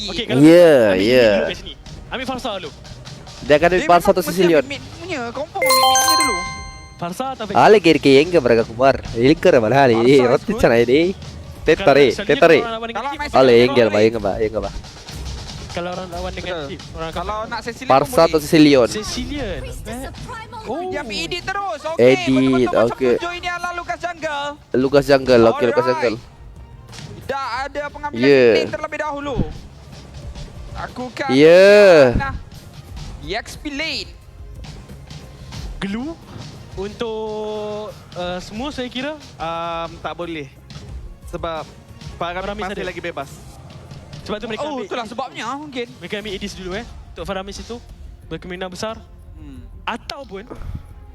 Okey, kalau Ya. ambil Farsa dulu. Dia akan ambil Farsa atau Sicilian. Punya kompong mid-nya dulu. Farsa atau Ale que yenga para kumar. Ilker malah ini roti cana ini. Tetare. Ale yenga ba. Kalau orang lawan dengan Betul. chip, orang Kalau nak Cecilia Farsa atau Sicilian. Sicilian. dia ambil edit terus. Edit, Betul-betul macam okey. tujuh ini adalah Lucas Jungle. Lucas Jungle. Okey, Lucas Alright. Jungle. Dah ada pengambilan Yeah. lane terlebih dahulu. Lakukan Yeah. EXP lane. Glue untuk semua saya kira. Tak boleh. Sebab Faramis Faramis masih ada. lagi bebas. Sebab tu mereka Oh, ambil. itulah sebabnya mungkin. Mereka ambil Edis dulu untuk Faramis itu. Berkemungkinan besar. Ataupun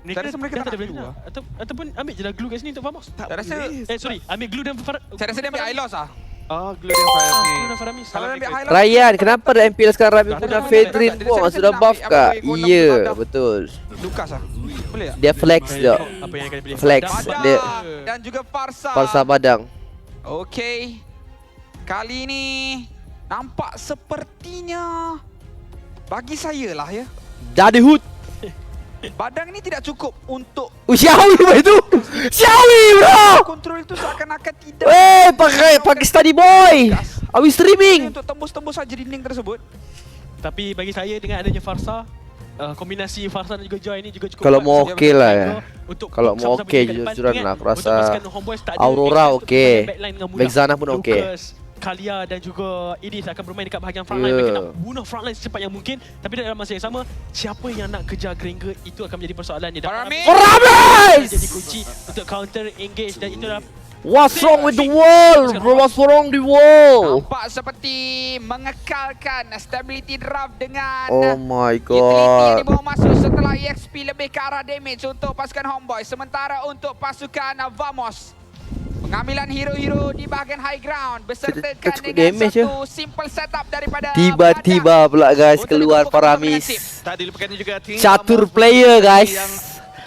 Saya rasa mereka dah tak ada nak Belina. glue, Ataupun ambil je lah glue kat sini untuk Famos. Tak Saya rasa- boleh. Sorry, ambil glue dan Saya rasa dia ambil Hylos ah. Oh, glue dan Faramis. glue dan Faramis. Kalau dia ambil Hylos. Ryan, kenapa ada MPL sekarang Rami Dah, punya dah, Fedrin dah, dah, pun dah, sudah dah, buff dah, kah? dah, dah, Iya, dah. betul. Lucas ah. Boleh tak? Dia flex je. Apa yang akan dipilih? Flex. Badang Dia dan juga Farsa. Farsa Badang. Okey. Kali ini nampak sepertinya bagi saya lah ya. Jadi hood. Badang ni tidak cukup untuk Xiaomi apa itu? Xiaomi bro. kontrol itu seakan-akan tidak. Pakai Pakistani boy. Are we streaming? Untuk tembus-tembus saja dinding tersebut. Tapi bagi saya dengan adanya Farsa, kombinasi Farsa dan juga Joy ini juga cukup Kalau kuat mau untuk okey lah menjaga ya. untuk Kalau mau sama-sama okey, di depan. jujur-jujuran Ingat, lah, aku untuk rasa pasukan Homeboys tak ada Aurora access untuk okey. main backline dengan mudah. Vexana pun okey. Lucas, Kalia dan juga Edis akan bermain dekat bahagian frontline. Yeah. Mereka nak bunuh frontline secepat yang mungkin. Tapi dalam masa yang sama, siapa yang nak kejar Granger itu akan menjadi persoalannya. Dan Faramis! Faramis! jadi kunci untuk counter engage dan itulah What's wrong with the wall? Bro, what's wrong with the wall? Nampak seperti mengekalkan stability draft dengan Oh my utility yang god. dibawa masuk setelah EXP lebih ke arah damage untuk pasukan Homeboy. Sementara untuk pasukan Vamos, pengambilan hero-hero di bahagian high ground bersertakan cukup dengan damage satu simple setup daripada Tiba-tiba pula guys keluar Faramis. Tak dilupakan juga tim Catur Vamos player guys. yang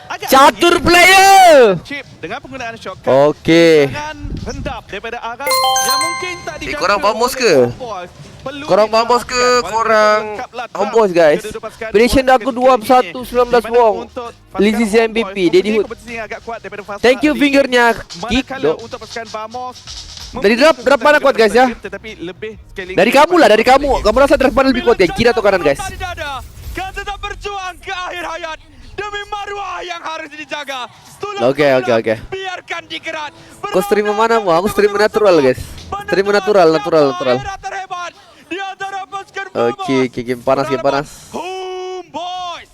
agak Catur player. chip dengan penggunaan shotgun. Okey. Dengan rendap daripada arah yang mungkin tak dijangka. korang Vamos oleh ke? Homeboys. Perlu Korang diperhatikan. Vamos ke Walaupun korang lengkaplah draft Homeboys guys? kedua-dua pasukan Prediction Homeboys aku ketika 21 ini. 19 Di mana wong. untuk pasukan Lizzie Homeboys MVP, mempunyai Daddy Hood. kompetisi yang agak kuat daripada fasa Thank you di fingernya kick manakala dok. untuk pasukan Vamos Dari drop mana kuat guys ya? tetapi lebih sekali Dari kamu lah, dari kamu. Kamu rasa drop mana lebih kuat ya? Kiri atau kanan guys? Kan tetap berjuang ke akhir hayat demi maruah yang harus dijaga. Okey. Biarkan dikerat. Kau stream mana mu? Aku stream natural guys. Stream natural. Terhebat di antara pasukan Okey, game panas. Homeboys.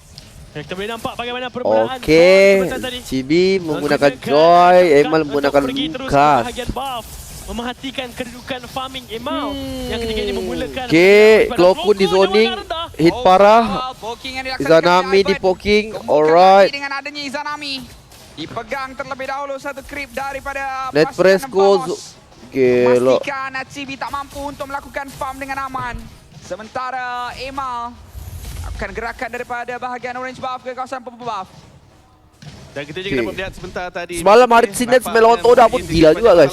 kita boleh nampak bagaimana permulaan Okey. sebentar tadi. Chibi menggunakan Joy, Emal menggunakan pergi terus ke Lucas. bahagian buff. Memerhatikan kedudukan farming Emal yang ketika ini memulakan. Okey, Claw pun di zoning. Hit parah. Izanami di poking. Alright. Dengan adanya Izanami dipegang terlebih dahulu satu creep daripada Net pasukan Fresco. Vamos. Gelo. Memastikan Chibi tak mampu untuk melakukan farm dengan aman. Sementara Emal akan gerakan daripada bahagian orange buff ke kawasan purple buff. Dan kita juga Okey. dapat melihat sebentar tadi. Semalam Harit Sinet melawan Toda pun gila juga guys.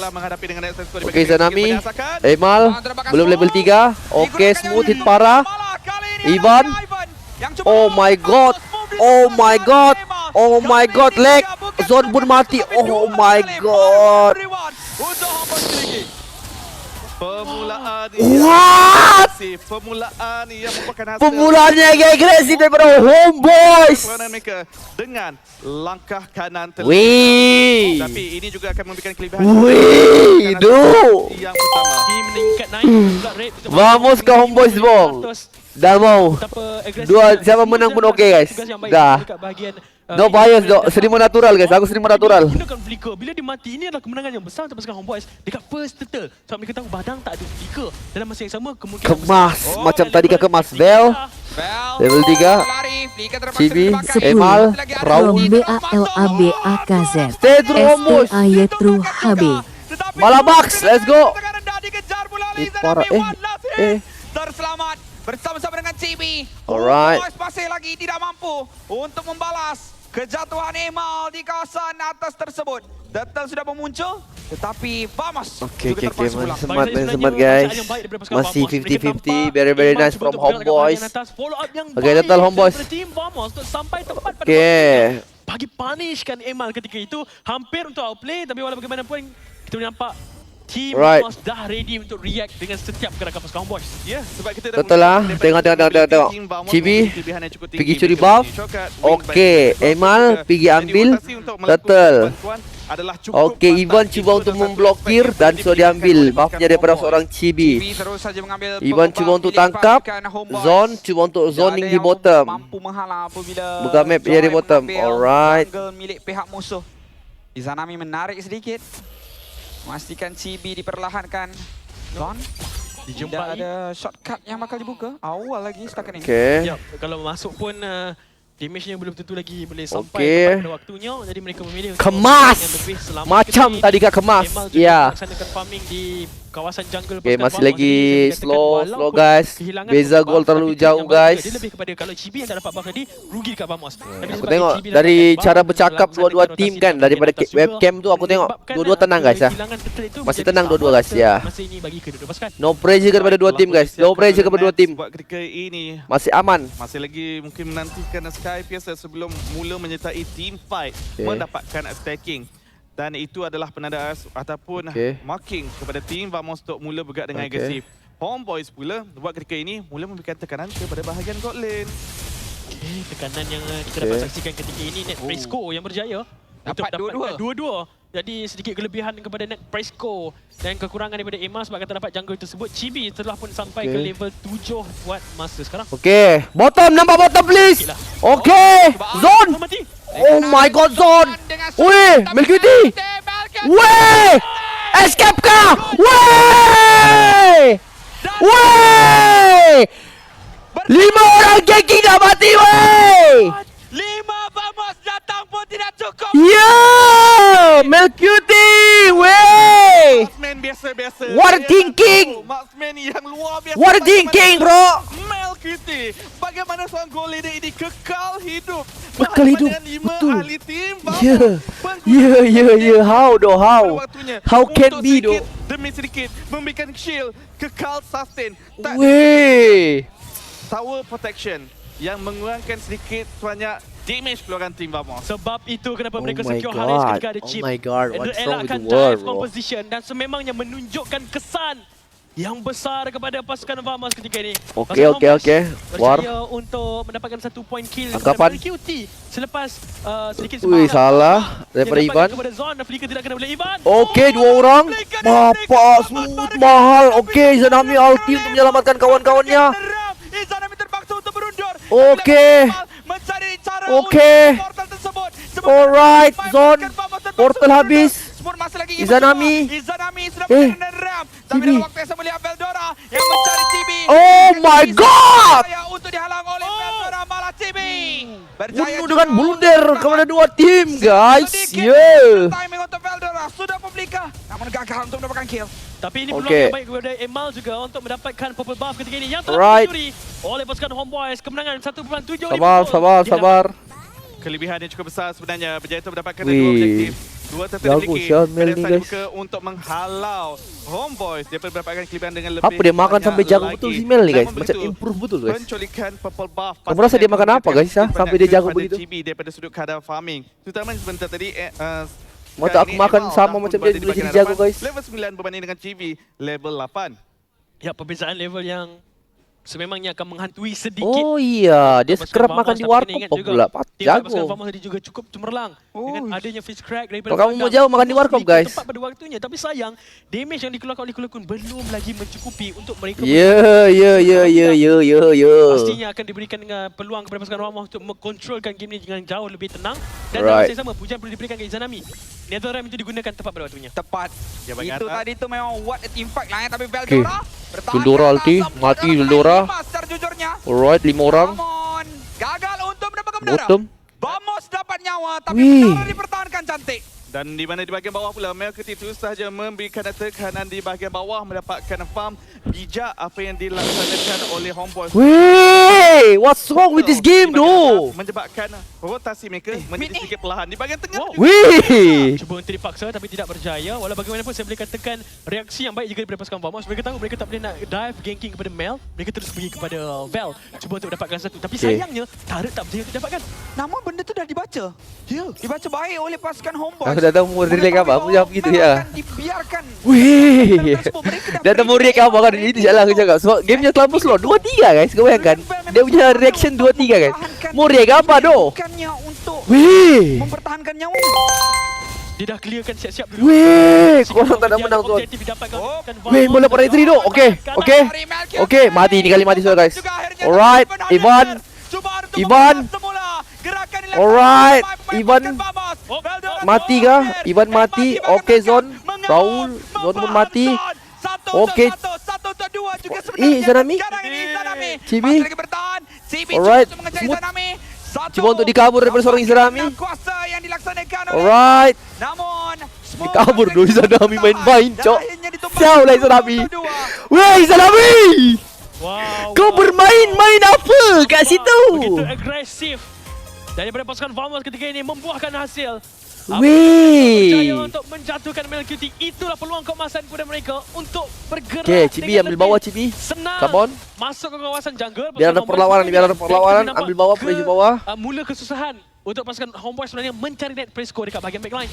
Okey, Zanami. Emal belum level 3. Okey, smooth hit parah. Ivan. Oh my god. Lag. Zone pun mati. Oh my god. Permulaan What? Permulaan yang merupakan hasil Pemulaannya agak agresif daripada Homeboys. perlawanan mereka dengan langkah kanan Wih. Tapi ini juga akan memberikan kelebihan Wih, duh. yang pertama. Dia meningkat naik pula rate untuk Vamos ke Homeboys bong. Dah mau. Betapa agresif Dua dan siapa menang pun okey guys. tugas yang baik Dah. dekat bahagian, No bias dok. Streamer natural guys. Aku streamer natural. Gunakan flicker. Bila dia mati, ini adalah kemenangan yang besar untuk pasukan Homeboys dekat first turtle. Sebab mereka tahu Badang tak ada flicker. Dalam masa yang sama, kemungkinan Kemas. besar. Macam dan tadi level kau kemas. tiga. Bell. Level 3. Chibi. Emal. Raul. BALABAKZ Stay through Homeboys. STAYTRU HB Malabax. Let's go. Parah. Terselamat bersama-sama dengan Chibi. Alright. Homeboys masih lagi tidak mampu untuk membalas kejatuhan Emal di kawasan atas tersebut. Turtle sudah memuncul, tetapi Vamos Okay, juga terpaksa pulang. semangat guys. Masih 50-50, very nice from Homeboys. Okay, Turtle Homeboys. Okay. Bagi punishkan Emal ketika itu, hampir untuk outplay, tapi walau bagaimanapun kita boleh nampak team Vamos dah ready untuk react dengan setiap gerakan pasukan Homeboys. Ya, sebab kita Betul lah. Tengok. Chibi pergi curi buff. Okay, Emal pergi ambil Turtle. Okay, Ivan cuba untuk memblokir dan sudah diambil buffnya daripada seorang Chibi. Terus saja mengambil Ivan cuba untuk tangkap. Zone cuba untuk zoning di bottom. Mampu menghalang apabila buka map dia di bottom. Alright. Milik pihak musuh. Izanami menarik sedikit. Memastikan Chibi diperlahankan. Zone tidak ada shortcut yang bakal dibuka. Awal lagi setakat ini. Okay. Ya, kalau masuk pun damage-nya belum tentu lagi boleh sampai pada waktunya. Jadi mereka memilih kemas macam tadi kak kemas. Ya. Melaksanakan farming di kawasan jungle. Okay, masih lagi slow guys. Beza gol terlalu jauh guys. Dia lebih kepada kalau Chibi yang tak dapat buff tadi, rugi dekat Vamos. Aku tengok dari cara bercakap dua-dua tim kan, daripada webcam tu aku tengok dua-dua tenang guys ya. Masih tenang dua-dua guys ya. No pressure kepada dua tim guys. No pressure kepada dua tim. Sebab ketika ini masih aman. masih lagi mungkin menantikan Skyfierce sebelum mula menyertai team fight mendapatkan stacking. Dan itu adalah penanda ataupun marking kepada tim Vamos untuk mula bergerak dengan agresif. Homeboys pula buat ketika ini mula memberikan tekanan kepada bahagian god lane. Okay, tekanan yang kita dapat saksikan ketika ini Net Fresco yang berjaya Dapat dua-dua. Jadi sedikit kelebihan kepada Net Fresco dan kekurangan daripada Emma sebab kata dapat jungle tersebut. Chibi telah pun sampai ke level 7 buat masa sekarang. Okay, bottom, nampak bottom please. Okay, zone. Oh my god, zone. Weh, Melkiti. Weh, escape kah? Weh. Weh. 5 orang ganking dah mati weh. 5 Vamos datang pun tidak cukup. Yeah, Melkiti. Weh. Marksman biasa-biasa. What a thinking. Marksman yang luar biasa. What a thinking bro. Melkiti. Bagaimana seorang goal leader ini kekal hidup. Kekal hidup, betul. Ahli tim Vamos. Yeah. How though? How can be though? Demi sedikit memberikan shield kekal sustain. Tak Weh. tower protection yang mengurangkan sedikit banyak damage keluaran tim Vamos. Sebab itu kenapa mereka my secure God. Haris ketika ada chip. Oh my God, what's wrong with Elakkan the world, dive bro? composition dan sememangnya menunjukkan kesan yang besar kepada pasukan Vamos ketika ini. Okay. War. Berjaya untuk mendapatkan 1 point kill Angkapan. kepada QT selepas sedikit Wih, salah daripada Ivan. kepada Zon dan Flicker tidak kena oleh Ivan. Okay, 2 orang. Bapak smooth mahal. Okay, Izanami ulti untuk menyelamatkan kawan-kawannya. Izanami terpaksa untuk berundur. Okay. Mencari cara Okay. untuk portal tersebut. Alright, Zon. Portal habis. Sport masih lagi Izanami. Izanami sudah menggunakan ram. Tapi Chibi. dalam waktu yang sama melihat Veldora yang mencari Chibi. Oh my god. Berjaya untuk dihalang oleh Veldora malah Chibi. Berjaya Bunuh dengan blunder kepada 2 tim guys. Yeah. Timing untuk Veldora sudah publikah. Namun gagal untuk mendapatkan kill. Tapi ini peluang yang baik kepada Emal juga untuk mendapatkan purple buff ketika ini yang telah dicuri oleh pasukan Homeboys. Kemenangan 1.7. Sabar. Kelebihan yang cukup besar sebenarnya. Berjaya untuk mendapatkan 2 objektif. 2 Jago sial Mel ni guys. untuk menghalau Homeboys. Dia mendapatkan kelebihan dengan lebih. Apa dia makan banyak sampai jago lagi. betul si Mel ni guys. Namun Macam begitu, improve betul guys. Penculikan purple buff. Kamu rasa dia makan apa guys ya? Sampai dia jago begitu. Chibi daripada sudut kadar farming. Terutama sebentar tadi Mau tak aku makan sama macam dia boleh jadi jago guys. Level 9 berbanding dengan Chibi level 8. Ya, perbezaan level yang sememangnya akan menghantui sedikit. Oh iya, dia Pasukan scrap Vamos, makan di tapi warkop kena ingat pula. juga, tim Jago. pasukan Vamos tadi juga cukup cemerlang dengan adanya face crack daripada Kalau kamu mau jauh makan di warkop guys. Tepat pada waktunya, tapi sayang damage yang dikeluarkan oleh Kulakun belum lagi mencukupi untuk mereka. Ya. Pastinya akan diberikan dengan peluang kepada pasukan Vamos untuk mengkontrolkan game ini dengan jauh lebih tenang. Dan dalam masa yang sama, pujian perlu diberikan ke Izanami. Netherram itu digunakan tepat pada waktunya. Tepat. Dia bagi Itu atas. tadi tu memang what a team fight lah ya. Tapi Veldora bertahan Veldora di atas, ulti, sampai mati dalam Veldora. lima secara jujurnya. Alright, 5 orang. Namun gagal untuk mendapatkan menara. Bottom. Vamos dapat nyawa tapi Wih. menara dipertahankan cantik. Dan di mana di bahagian bawah pula Melketi terus sahaja memberikan tekanan di bahagian bawah, mendapatkan farm bijak apa yang dilaksanakan oleh Homeboys. Wey, what's wrong with this game though? Menyebabkan rotasi mereka menjadi sedikit perlahan di bahagian tengah. Wey. Cuba untuk dipaksa tapi tidak berjaya. Walau bagaimanapun saya boleh katakan reaksi yang baik juga daripada pasukan Vamos. Mereka tahu mereka tak boleh nak dive ganking kepada Mel. Mereka terus pergi kepada Val. Cuba untuk dapatkan satu. Tapi sayangnya turret tak berjaya untuk dapatkan. Namun benda tu dah dibaca. Ya. Dibaca baik oleh pasukan Homeboys. Aku dah tahu mau relate apa. Aku jawab begitu ya. Akan dibiarkan. Weh. Dah tahu mau react apa kan. Itu salah aku cakap. Sebab gamenya terlalu slow. 2-3 guys. Kau bayangkan. Dia punya reaction 2-3 guys. Mau react apa doh? Bukannya untuk Weh. mempertahankan nyawa. Dia dah clearkan siap-siap dulu. Weh. Korang tak nak menang tuan. Weh, bola pada Etri tu. Okey. Okey. Okey, mati ni kali mati semua guys. Alright, Ivan. Ivan. Alright, Ivan. Mati kah? Ivan mati. Okey, Zon. Raul. Zon pun mati. Okey. Izanami. Chibi. Alright. Smooth. Cuba untuk dikabur daripada seorang Izanami. Alright. Namun Dikabur dulu Izanami main-main, cok. Sial lah Izanami. Weh, Izanami! Wow. Kau bermain-main apa kat situ? Begitu agresif daripada pasukan Vamos ketika ini membuahkan hasil. Weh. Berjaya untuk menjatuhkan Melketi. Itulah peluang keemasan kepada mereka untuk bergerak. Okay, Chibi ambil bawah Chibi. Senang. Come on. Masuk ke kawasan jungle. Biar ada perlawanan, biar ada perlawanan. Ambil bawah, pressure bawah. Mula kesusahan untuk pasukan Homeboys sebenarnya mencari net press score dekat bahagian backline.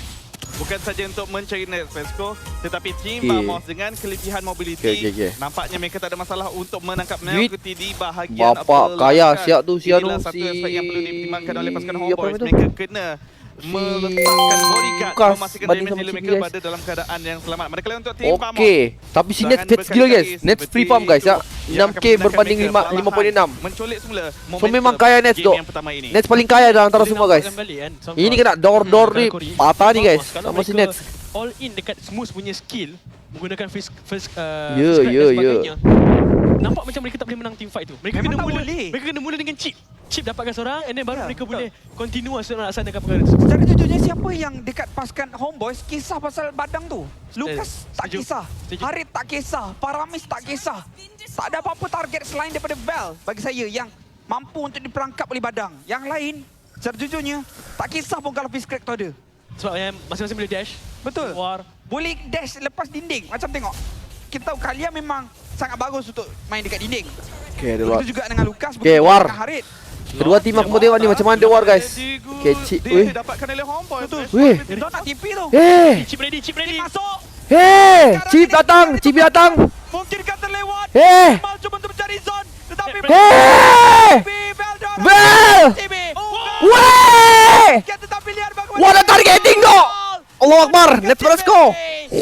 Bukan saja untuk mencari net Fresco, tetapi tim Okay. Vamos dengan kelebihan mobility, Okay. nampaknya mereka tak ada masalah untuk menangkap Duit. Melketi di bahagian Bapak kaya siap tu siap tu Inilah satu aspek yang perlu dipertimbangkan oleh pasukan apa Homeboys. nama tu? Mereka kena meletakkan bodyguard, Lukas memastikan banding damage sama dealer Chibi, mereka guys. berada dalam keadaan yang selamat. Manakala untuk tim Vamos, Okay. Tapi si Nets fat skill guys. Nets free farm guys ya. 6k berbanding 5.6. menculik semula So memang kaya Nets game dok. yang pertama ini. Nets paling kaya dalam antara semua guys. Ini kena door ni patah ni guys. Kalau Sama si mereka Nets. all in dekat Smooth punya skill menggunakan first Ya, scratch ya, dan ya. sebagainya. Nampak macam mereka tak boleh menang team fight tu. Mereka Memang kena tak mula. boleh. Mereka kena mula dengan chip. Chip dapatkan seorang and then baru Ya, mereka betul. boleh continuous untuk melaksanakan perkara tersebut. Secara jujurnya siapa yang dekat pasukan Homeboys kisah pasal badang tu? Lucas tak setuju. kisah, Setuju. Harit tak kisah, Paramis tak kisah. Tak ada apa-apa target selain daripada Val bagi saya yang mampu untuk diperangkap oleh badang. Yang lain, secara jujurnya tak kisah pun kalau fish crack tu ada. Sebab yang masing-masing boleh dash. Betul. War. Boleh dash lepas dinding. Macam tengok. Kita tahu kalian memang sangat bagus untuk main dekat dinding. Okay, ada luar. Begitu juga dengan Lucas, Okay, begitu War. juga dengan Harit. Kedua tim aku mau tengok ni macam mana dia war guys. Okay, cik. Dia Weh. dapatkan oleh Homeboys. Weh. Dia nak TP tu. Chip ready, chip ready. Masuk. Chip datang, Chip datang. Mungkinkah terlewat. Hey. Mal cuba untuk mencari zone. Tetapi Hey! Val! Weh! Tetapi lihat bagaimana. What a targeting dok. Allah Akbar, Nets Fresco.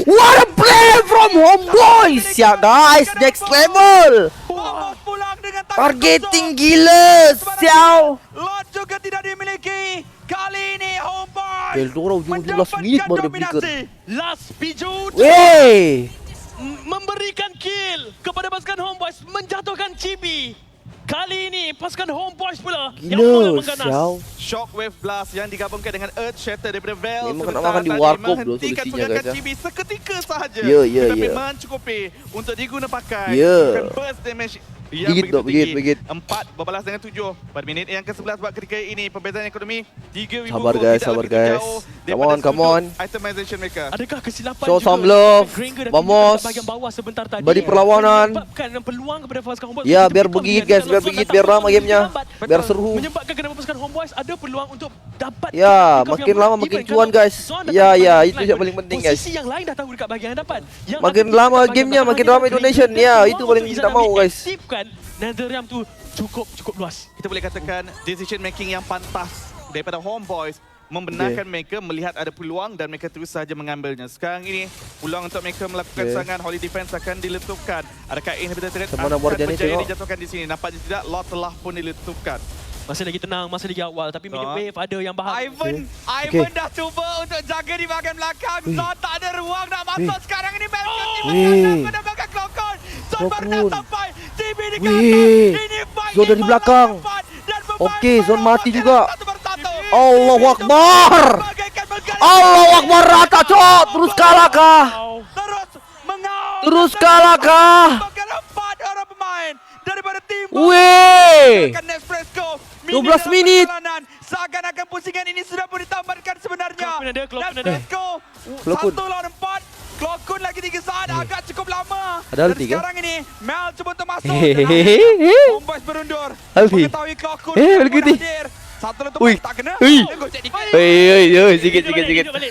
What a play from Homeboys. Ya guys, next level. Vamos pulang dengan Targeting gila, sial. Lot juga tidak dimiliki. Kali ini Homeboys Bel tu orang ujung 17 minit baru dia berikan. Last Pijut Wey. memberikan kill kepada pasukan Homeboys, menjatuhkan Chibi. Kali ini pasukan Homeboys pula yang mula Gila, mengganas. sial. Shockwave Blast yang digabungkan dengan Earth Shatter daripada Val. Memang nak sebentar makan di tadi warkop dulu menghentikan solusinya, pergerakan guys, ya. Chibi seketika sahaja. Ya, ya, Tetapi ya. mencukupi untuk diguna pakai. Ya. Bukan burst damage yang Bigit, begitu dok, bigit, tinggi. bigit. 4 berbalas dengan 7 pada minit yang ke-11 buat ketika ini. Perbezaan ekonomi 3,000 Sabar, gold guys, tidak sabar, begitu guys. jauh Come daripada on, come sudut on. itemization mereka. Adakah kesilapan Show juga some love. Granger dan Vamos. Pintu bahagian bawah sebentar tadi Beri perlawanan. menyebabkan peluang kepada pasukan Homeboys Ya, untuk biar become begit, leader guys, dalam biar zone begit, dan biar tak lama betul gamenya. lambat. Biar seru. Menyebabkan kenapa pasukan Homeboys ada peluang untuk dapat Ya, pick off makin yang lama even makin kalau cuan, guys. zone Ya, datang ya, bahagian itu line yang pun, paling penting, guys. Posisi yang lain dah tahu dekat bahagian hadapan. Yang Makin ada lama dekat gamenya, bahagian makin belakang ramai hanya donation. Granger Ya, dan itu peluang paling untuk kita Izanami mau, guys. aktifkan Netherrealm tu cukup luas. Kita boleh katakan decision making yang pantas daripada Homeboys membenarkan mereka melihat ada peluang dan mereka terus saja mengambilnya. Sekarang ini peluang untuk mereka melakukan serangan Holy Defense akan diletupkan. Adakah inhibitor turret Macam mana akan buat dia ni, berjaya tengok. dijatuhkan di sini? Nampaknya tidak. Lot telah pun diletupkan. Masih lagi tenang, masih lagi awal tapi minion wave ada yang bahaya. Ivan dah cuba untuk jaga di bahagian belakang. Zon tak ada ruang nak masuk sekarang ini. Melketi Weh. mengadap pada belakang Klokon. Zon baru dah Klokon. sampai. TB di Weh. kata. Ini fight Zon dari belakang. Dan Okey, Zon mati bermain juga. satu persatu. Allahu Akbar. Bagaikan Allahu Akbar, rata cok. Terus kalah kah? Terus mengaum. Terus kalah kah? Bahkan 4 orang pemain daripada tim Weh. Nespresso. 12 minit. Seakan-akan pusingan ini sudah pun ditamatkan sebenarnya. Clock pun ada. Clockun. 1 lawan 4. Clockun lagi 3 saat, agak cukup lama. Ada Dan ulti ke? sekarang ini Mel cuba untuk masuk. Hehehe. Homeboys berundur. Ulti. Mengetahui Clockun ulti. hadir. Satu letup Ui. tak kena. Ui. Gocek dikit. Sikit.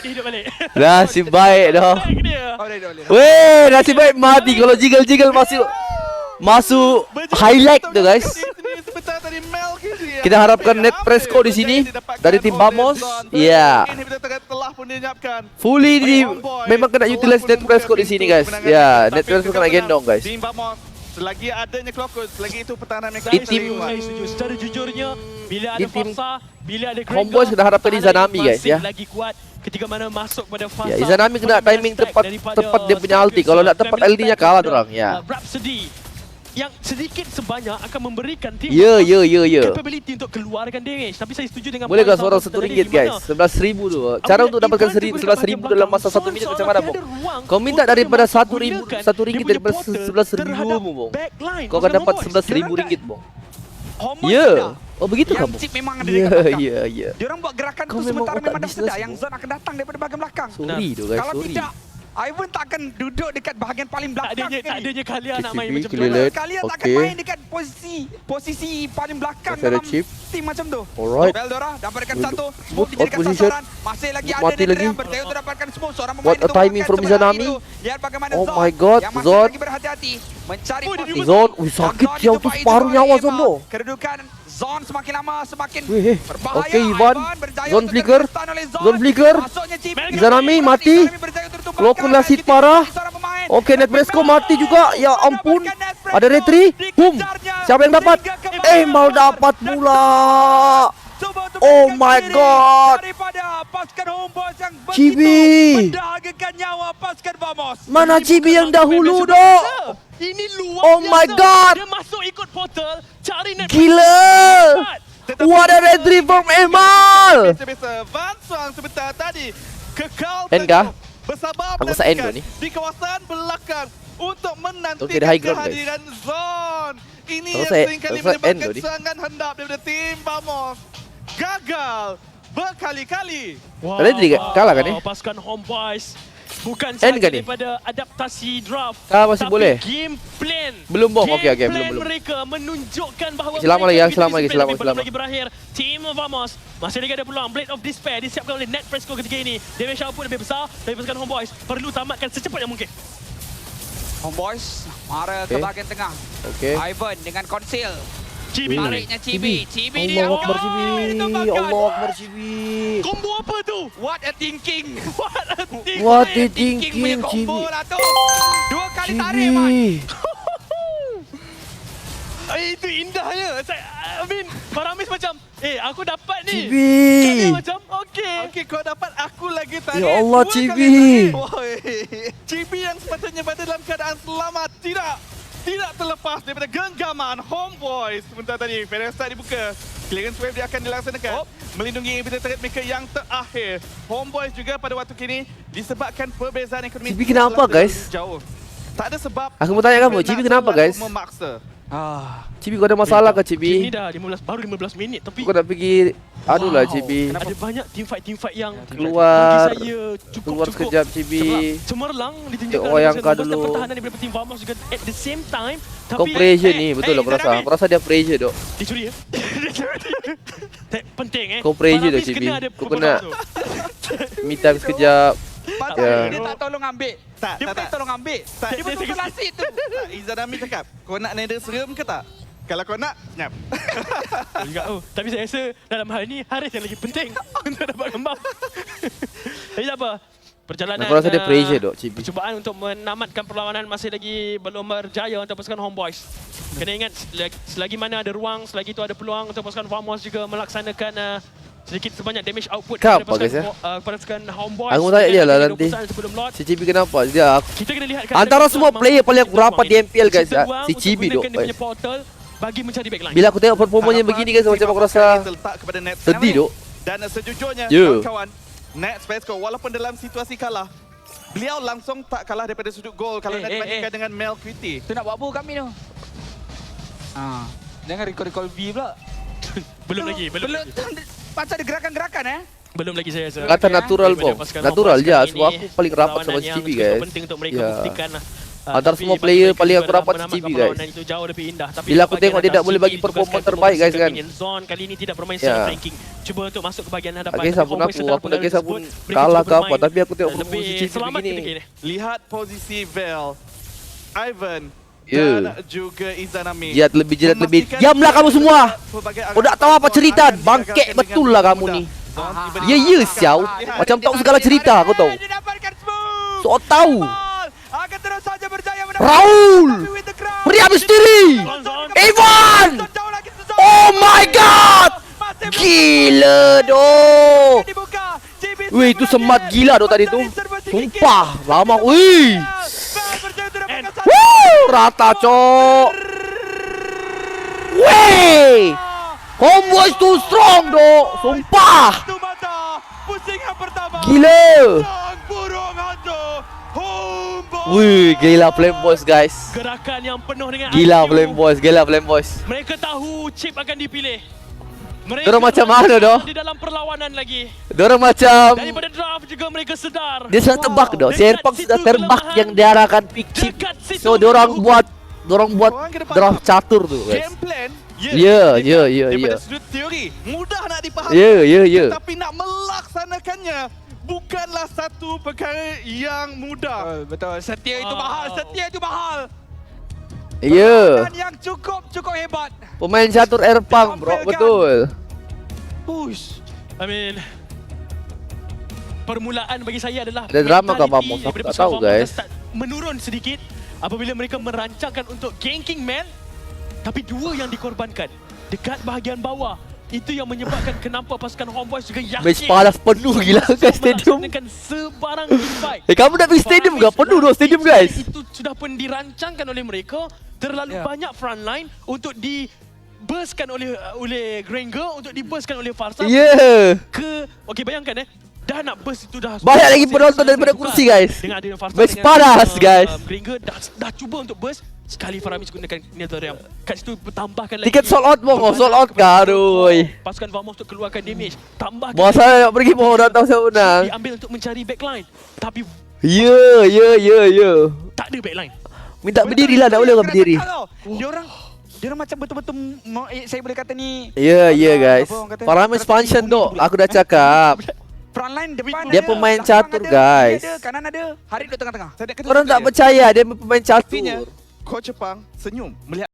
Hidup balik. Nasib baik dah. Baik dia. Oh, dah boleh. Weh, nasib baik mati kalau jiggle masuk highlight tu guys. Sebentar tadi Mel Kita harapkan Nespresso di sini dari tim Vamos. Ya. Telah pun dinyiapkan. Fully di memang kena utilize Nespresso di sini guys. Ya, Nespresso kena gendong guys. Tim Vamos selagi adanya Clockwood, selagi itu pertahanan mereka. Di tim- Saya setuju. Secara jujurnya, bila ada Di tim Forza, bila ada Gregor, Homeboys kena harapkan Izanami guys masih ya. lagi kuat ketika mana masuk pada fasa. Ya, Izanami kena timing tepat dia punya ulti. Kalau tak tepat LD-nya kalah dorang ya. Rhapsody yang sedikit sebanyak akan memberikan tim Ya. capability untuk keluarkan damage. Tapi saya setuju dengan Boleh poin kah seorang Samuel RM1 tadi, guys? di mana 11,000 tu. Cara untuk dapatkan RM11,000 dalam masa 1 minit macam mana, Bong? Kau minta daripada RM1 daripada RM11,000, Bong. Kau akan dapat RM11,000, Bong. Homeboys Ya. sudah. Oh begitu Yang kamu? chip memang ada dekat belakang. Ya. Diorang buat gerakan Kau tu memang sementara otak memang dah business, sedar yang bro. Zon akan datang daripada bahagian belakang. Sorry tu guys, Kalau sorry. tidak, Ivan tak akan duduk dekat bahagian paling Tak belakang adanya sekali. kalian nak main KCB, macam tu. clear lead. Kalian tak akan Okay. main dekat posisi paling belakang Masih ada dalam chip. tim macam tu. Alright. Veldora dapatkan Good. satu. Good Smoke dijadikan position. sasaran. Masih lagi Good ada mati Nedra lagi. yang berjaya untuk dapatkan smoke. Seorang What pemain a timing from Izanami. Lihat bagaimana Oh Zon my God, yang masih Zon. lagi berhati-hati mencari posisi. Zon, sakit Dan siau tu dijumpai separuh oleh nyawa Ema. Zon tu. Kedudukan Zon semakin lama semakin Weh, berbahaya. okay, Ivan. berjaya Zon untuk flicker. terstun oleh Zon. Zon flicker. Masuknya chip. Izanami mati. berjaya untuk tumbangkan. Clockwood lah hit parah. Oke, Nespresso mati juga. Ya ampun. Ada retri. Boom. Siapa yang dapat? Mal dapat pula. Oh my God. Daripada pasukan Homeboys yang Chibi. begitu mendahagakan nyawa pasukan Vamos. Mana Chibi yang dahulu dok? Ini luar Oh biasa. my God. Dia masuk ikut portal, cari net. Gila. What a retri from Emal. Biasa-biasa Van Swang sebentar tadi kekal End kah? bersabar Aku rasa end menantikan ni. di kawasan belakang untuk Okay, menantikan dia high ground, guys. kehadiran Zon. Ini Aku yang rasa- seringkali aku rasa end menyebabkan tu ni. serangan hendap daripada tim Vamos. Gagal berkali-kali. Wow, Tadi kalah kan ni? Pasukan Homeboys bukan End sahaja kan ni? daripada adaptasi draft, Kalah masih tapi boleh? game plan. Belum, Bong. Game Okey, plan belum. mereka menunjukkan bahawa Selama mereka lagi, begitu selama lagi, disiplin, tapi selama. belum lagi berakhir. Team Vamos masih lagi ada peluang. Blade of Despair disiapkan oleh Nespresso ketika ini. Damage output lebih besar dari pasukan Homeboys. Perlu tamatkan secepat yang mungkin. Homeboys marah ke Okay. bahagian tengah. Oke. Ivan dengan konsil. Cibi. Tariknya Cibi. Cibi dia. Allah Akbar Oh, Cibi. ditembakkan. Allah Akbar Cibi. Combo apa tu? What a thinking. What a thing. What the Thinking punya thinking combo Cibi. lah tu. Dua kali tarik, Man. Cibi. Itu indahnya. I mean, Faramis macam, aku dapat ni. Cibi. Dia macam, okey. Okey, kau dapat aku lagi tarik. Ya Allah, dua Cibi. kali tarik. Woi. Cibi yang sepatutnya berada dalam keadaan selamat. Tidak terlepas daripada genggaman Homeboys. Sebentar tadi, Feresta dibuka. Clearance wave dia akan dilaksanakan. Melindungi inhibitor turret mereka yang terakhir. Homeboys juga pada waktu kini disebabkan perbezaan ekonomi. Cibi kenapa, telah guys? terlalu jauh. Tak ada sebab. Aku mau tanya kamu, mereka Cibi nak kenapa, terlalu guys? Memaksa. Cibi kau ada masalah ke Game Cibi? ni dah baru 15 minit tapi Kau nak pergi aduh lah Cibi. ada banyak team fight yang Keluar. bagi saya Keluar cukup sekejap Cibi. cemerlang ditunjukkan Tengok wayang oleh kau Zon. dulu. Pertahanan daripada tim Vamos juga at the same time Kau tapi pressure ni betul lah aku rasa. Izanami. Aku rasa dia pressure dok. Dicuri ya. Penting Kau pressure tu, Faramis Cibi. kena ada Kau protokol kena- tu. Me time sekejap. Patut Ya. dia tak tolong ambil. Tak, Dia tak, boleh tak. tolong ambil. Tak, Dia betul-betul asyik tu. Tak, Izanami cakap, kau nak nether serem ke tak? Kalau kau nak, senyap. Betul juga tu. Tapi saya rasa dalam hal ni Haris yang lagi penting untuk dapat gambar. Tapi tak apa. Perjalanan Aku rasa dia pressure dok Cibi. percubaan untuk menamatkan perlawanan masih lagi belum berjaya untuk pasukan Homeboys. Kena ingat selagi mana ada ruang, selagi itu ada peluang untuk pasukan Vamos juga melaksanakan sedikit sebanyak damage output Kau apa, pasukan, guys, ya? pasukan Homeboys. Aku tanya dia lah Dengan nanti. 20% sebelum Lord. Si Cibi kenapa? Dia Kita kena lihat antara semua player paling aku rapat di MPL guys. Si Cibi dok. Dia punya portal bagi mencari backline. Bila aku tengok performanya begini guys macam aku rasa Terletak kepada net sedih dok. Dan sejujurnya, Ya. kawan-kawan, Nets Pesco walaupun dalam situasi kalah, beliau langsung tak kalah daripada sudut gol kalau nak dibandingkan dengan Mel Quitty. Tu nak buat apa kami tu? Jangan recall V pula. Belum lagi. Macam ada gerakan-gerakan Belum lagi saya rasa. Kata natural bom. Natural je sebab aku paling rapat sama Perlawanan CB yang guys. penting untuk mereka Ya. buktikan. Antara Tapi semua bagi player mereka paling aku juga rapat dalam CB, perlawanan guys. itu jauh lebih indah. Tapi Bila aku sebagian tengok dia adalah tak boleh CB bagi ditugaskan performa untuk terbaik, guys, membangun kan. minion zone kali ini tidak bermain Ya. secara flanking. Cuba untuk masuk ke bahagian hadapan. Okay, Tapi sabun Homeboys aku. sedang Aku nak pengaruh sabun tersebut. Mereka kalah cuba ke apa. bermain Tapi aku tengok lebih posisi CB selamat begini. ketika ini. Lihat posisi Vel, Ivan Ya. dan juga Izanami. Jilat lebih. Memastikan Diamlah kamu semua. pelbagai Kau tak tahu apa cerita. Bangkek betul lah kamu ni. Ya, siau. Macam tahu segala cerita kau tahu. Dia dapatkan smooth. So tahu. Akan terus saja berjaya Raul. Beri habis diri. Ivan. Oh my god. Gila doh. Wih, itu semat gila doh tadi tu. Sumpah, lama. Wih. Woo, rata cok. Wih. Homeboys too strong doh. Sumpah. Gila. Wih, gila Flame Boys guys. Gerakan yang penuh dengan Gila IQ. Flame Boys. Mereka tahu chip akan dipilih. Mereka Diorang macam mana doh? di dalam perlawanan lagi. Diorang macam Daripada draft juga mereka sedar. dia sudah tebak doh. Serpak sudah terbak yang diarahkan pick chip. So diorang buat draft catur tu guys. Game plan. Ya. Daripada sudut teori, mudah nak dipahami. Ya. Tetapi nak melaksanakannya bukanlah satu perkara yang mudah. Betul. Setia itu mahal. Ya. Dan yang cukup hebat. Pemain catur Airpunk bro, betul. Push. I mean, permulaan bagi saya adalah Ada drama ke mentality Vamos? Aku daripada tak pasukan tahu, Vamos guys. start menurun sedikit apabila mereka merancangkan untuk ganking Mel, tapi dua yang dikorbankan dekat bahagian bawah. Itu yang menyebabkan kenapa pasukan Homeboys juga yakin Match panas penuh gila kan stadium. melaksanakan sebarang invite. Kamu nak pergi stadium ke? Penuh doh stadium guys. Itu sudah pun dirancangkan oleh mereka. Terlalu banyak frontline untuk di-burstkan oleh Granger, untuk di-burstkan oleh Farsa. Ya. Okey, bayangkan dah nak burst itu dah Banyak lagi penonton daripada kursi guys. dengan adanya Farsa Match dengan, panas guys. Granger dah cuba untuk burst. Sekali Faramis gunakan Netherrealm. Kat situ bertambahkan lagi. Tiket sold out bong, sold out ke aduh. Pasukan Vamos untuk keluarkan damage. Tambahkan Bos saya nak pergi mau dah tahu siapa menang. diambil untuk mencari backline. Tapi Ya. tak ada backline. Minta berdiri lah, tak boleh orang berdiri. Diorang macam betul-betul saya boleh kata ni Ya guys. apa orang kata? Parameter expansion dok, aku dah cakap. frontline depan Dia ada, pemain belakang catur, ada, guys. kiri ada, kanan ada, Harit duduk tengah-tengah. Saya nak kata Orang tak percaya dia pemain Artinya, catur. Coach Jepang senyum melihat